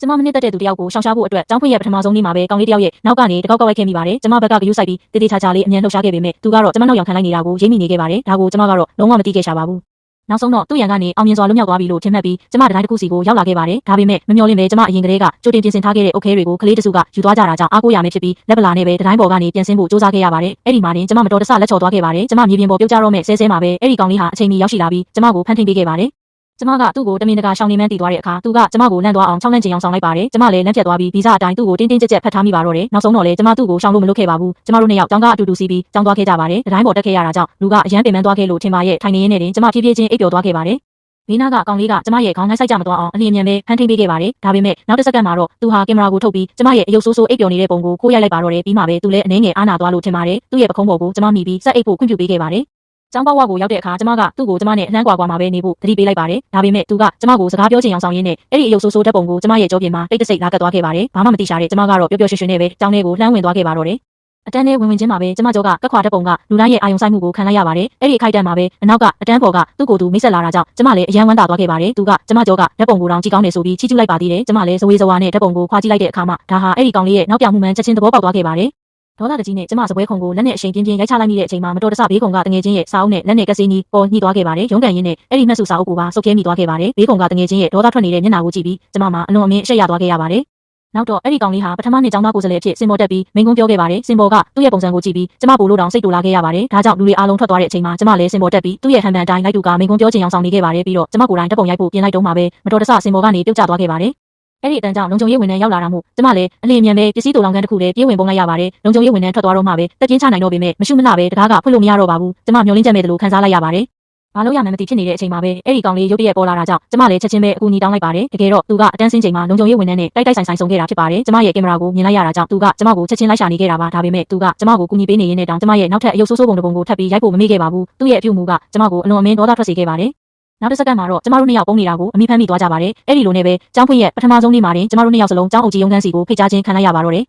ကျမမနစ်သက်တဲ့သူတယောက်ကိုရှောင်ရှားဖို့အတွက်ကျောင်းဖွင့်ရဲ့ပထမဆုံးနေ့မှာပဲကောင်လေးတယောက်ရဲ့နောက်ကနေတကောက်ကောက်လိုက်ခဲ့မိပါတယ်ကျမဘက်ကဂရုစိုက်ပြီးတေးသေးချာချာလေးအမြန်လှုပ်ရှားခဲ့ပေမဲ့သူကတော့ကျမနောက်ရောက်ခံလိုက်နေတာကိုရိပ်မိနေခဲ့ပါတယ်ဒါကိုကျမကတော့လုံးဝမသိခဲ့ရှာပါဘူးနောက်ဆုံးတော့သူ့ရန်ကနေအောင်မြင်စွာလွတ်မြောက်သွားပြီလို့ထင်မှတ်ပြီးကျမတတိုင်းတစ်ခုစီကိုရောက်လာခဲ့ပါတယ်ဒါပေမဲ့မမျှော်လင့်ပဲကျမအရင်ကတည်းကကြိုတင်ပြင်ဆင်ထားခဲ့တဲ့အုတ်ခဲတွေကိုကလေးတစုကယူသွားကြတာကြောင့်အားကိုးရမယ်ဖြစ်ပြီးလက်ပလာနဲ့ပဲတတိုင်းပေါ်ကနေပြန်ဆင်းဖို့ကြိုးစားခဲ့ရပါတယ်အဲ့ဒီမှာတင်ကျမမတော်တဆလက်ချော်သွားခဲ့ပါတယ်ကျမမြေပြင်ပေါ်ပြုတ်ကျတော့မဲ့ဆဲမှာပဲအဲ့ဒီကောင်လေးဟာအချိန်မီရောက်ရှိလာပြီးကျမကိုဖမ်းထိန်ပေးခဲ့ပါတယ်ကျမကသူ့ကိုတမင်တကာရှောင်းနေမှန်းတည်သွားတဲ့အခါသူကကျမကိုလန့်သွားအောင်6လန့်ချင်အောင်ဆောင်လိုက်ပါတယ်ကျမလည်းလန့်ပြတ်သွားပြီးဗီဇအတိုင်းသူ့ကိုတင်းတင်းကြပ်ကြပ်ဖတ်ထားမိပါတော့တယ်နောက်ဆုံးတော့လေကျမသူ့ကိုရှောင်းလို့မလုပ်ခဲ့ပါဘူးကျမတို့နှစ်ယောက်ကျောင်းကအတူတူစီးပြီးကျောင်းသွားခဲ့ကြပါတယ်တတိုင်းပေါ်တက်ခဲ့ရတာကြောင့်လူကအရန်ပင်ပန်းသွားခဲ့လို့ထင်ပါရဲ့ထိုင်နေရင်းနဲ့တင်ကျမဖြည်းဖြည်းချင်းအိပ်ပျော်သွားခဲ့ပါတယ်ဘေးနားကကောင်လေးကကျမရဲ့ခေါင်းနှိုက်ဆိုင်ကြမသွားအောင်အလျင်မြန်ပဲဖမ်းထိန်ပေးခဲ့ပါတယ်ဒါပေမဲ့နောက်တစ်စက္ကန့်မှာတော့သူဟာကင်မရာကိုထုတ်ပြီးကျမရဲ့အယုတ်ဆိုးအိပ်ပျော်နေတဲ့ပုံကိုခိုးရိုက်လိုက်ပါတော့တယ်ပြီးမှပဲသူလည်းအနေငယ်အားနာသွားလို့ထင်ပါတယ်သူ့ရဲ့ပခုံးပေါ်ကိုကျမမိပြီးစက်အိပ်ဖို့ခွင့်ပြုပေးခဲ့ပါတယ်ကျောင်းပေါက်ဝကိုရောက်တဲ့အခါကျမကသူ့ကိုကျမနဲ့အနှမ်းကွာမှာပဲနေဖို့သတိပေးလိုက်ပါတယ်ဒါပေမဲ့သူကကျမကိုစကားပြောချင်အောင်ဆောင်ရင်းနဲ့အဲ့ဒီအယုတ်ဆိုးဓာတ်ပုံကိုကျမရဲ့ကြောပြင်မှာတိတ်တဆိတ်လာကတ်သွားခဲ့ပါတယ်ဘာမှမသိရှာတဲ့ကျမကတော့ပျော်ပျော်ရွှင်ရွှင်နဲ့ပဲကျောင်းထဲကိုလှမ်းဝင်သွားခဲ့ပါတော့တယ်အတန်းနဲ့ဝင်ချင်းမှာပဲကျမကြောကကက်ခွာဓာတ်ပုံကလူတိုင်းရဲ့အာယုံဆိုင်မှုကိုခံလိုက်ရပါတယ်အဲ့ဒီအခိုက်အတန့်မှာပဲအနောက်ကအတန်းပေါ်ကသူ့ကိုယ်သူမိတ်ဆက်လာတာကြောင့်ကျမလည်းအယမ်းဝမ်းသာသွားခဲ့ပါတယ်သူကကျမကြောကဓာတ်ပုံကိုတောင်ကြည့်ကောင်းနေဆိုပြီးချီးကျူးလိုက်ပါသေးတယ်ကျမလည်းဇဝေဇဝါနဲ့ဓာတ်ပုံကိုခွာကြည့်လိုက်တဲ့အခါမှာဒါဟာအဲ့ဒီကောင်လေးရဲ့နောက်ပြောင်မှုမှန်ချက်ချင်းသဘောပေါက်သွားခဲ့ပါတယ်ဒေါသတကြီးနဲ့ကျမစပွဲခုံကိုလက်နဲ့အရှိန်ပြင်းပြင်းရိုက်ချလိုက်မိတဲ့အချိန်မှာမတော်တဆဘေးခုံကတငယ်ချင်းရဲ့စာအုပ်နဲ့လက်နဲ့ကက်စီနီပေါ်ညှိသွားခဲ့ပါတယ်ရုံးကန်ရင်းနဲ့အဲ့ဒီမှတ်စုစာအုပ်ကိုပါစုပ်ခဲမိသွားခဲ့ပါတယ်ဘေးခုံကတငယ်ချင်းရဲ့ဒေါသထွက်နေတဲ့မျက်နှာကိုကြည့်ပြီးကျမမှာအလွန်အမင်းအရှက်ရသွားခဲ့ရပါတယ်နောက်တော့အဲ့ဒီကောင်လေးဟာပထမနှစ်ကျောင်းသားကိုယ်စားလှယ်အဖြစ်စင်ပေါ်တက်ပြီးမိန်ကွန်းပြောခဲ့ပါတယ်စင်ပေါ်ကသူ့ရဲ့ပုံစံကိုကြည့်ပြီးကျမပို့လို့တောင်စိတ်တူလာခဲ့ရပါတယ်ဒါကြောင့်လူတွေအားလုံးထွက်သွားတဲ့အချိန်မှာကျမလည်းစင်ပေါ်တက်ပြီးသူ့ရဲ့ဟန်ပန်တိုင်းလိုက်တူကမိန်ကွန်းပြောချင်အောင်ဆောင်နေခဲ့ပါတယ်ပြီးတော့ကျမကိုယ်တိုင်ဓာတ်ပုံရိုက်ဖို့ပြင်လိုက်တော့မှပဲမတော်တဆစင်ပေါ်ကနေပြုတ်ကျသွားခဲ့ပါတယ်အဲ့ဒီအတန်းကြောင့်လုံခြုံရေးဝန်ထမ်းရောက်လာတာမို့ကျမလည်းအလင်းမြန်ပဲပစ္စည်းတူလောင်ကန်တစ်ခုလည်းပြေးဝင်ပုံလိုက်ရပါတယ်လုံခြုံရေးဝန်ထမ်းထွက်သွားတော့မှပဲတက်ပြင်းချနိုင်တော့ပေမဲ့မရှုမလှပဲတကားကဖွင့်လို့မရတော့ပါဘူးကျမမျောလင်းချက်မဲ့တယ်လို့ခံစားလိုက်ရပါတယ်ဘာလို့ရမှန်းမသိဖြစ်နေတဲ့အချိန်မှာပဲအဲ့ဒီကောင်လေးရုတ်တရက်ပေါ်လာတာကြောင့်ကျမလည်းချက်ချင်းပဲအကူအညီတောင်းလိုက်ပါတယ်တကယ်တော့သူကအတန်းဆင်းချိန်မှာလုံခြုံရေးဝန်ထမ်းနဲ့တိုက်ဆိုင်ဆုံခဲ့တာဖြစ်ပါတယ်ကျမရဲ့ကင်မရာကိုမြင်လိုက်ရတာကြောင့်သူကကျမကိုချက်ချင်းလိုက်ရှာနေခဲ့တာပါဒါပေမဲ့သူကကျမကိုကူညီပေးနေရင်းနဲ့တောင်ကျမရဲ့နောက်ထပ်အယုတ်ဆိုးပုံတစ်ပုံကိုထပ်ပြီးရိုက်ဖို့မမေ့ခဲ့ပါဘူးသူ့ရဲ့အပြုအမူကကျမကိုအလွန်အမင်းဒေါသထွက်စေခဲ့ပါတယ်နောက်တစ်စက္ကန့်မှာတော့ကျမတို့နှစ်ယောက်ပုံနေတာကိုအမိဖမ်းမိသွားကြပါတယ်အဲ့ဒီလိုနဲ့ပဲကျောင်းဖွင့်ရဲ့ပထမဆုံးနေ့မှာတင်ကျမတို့နှစ်ယောက်စလုံးကျောင်းအုပ်ကြီးရုံးခန်းစီကိုဖိတ်ကြားခြင်းခံလိုက်ရပါတော့တယ်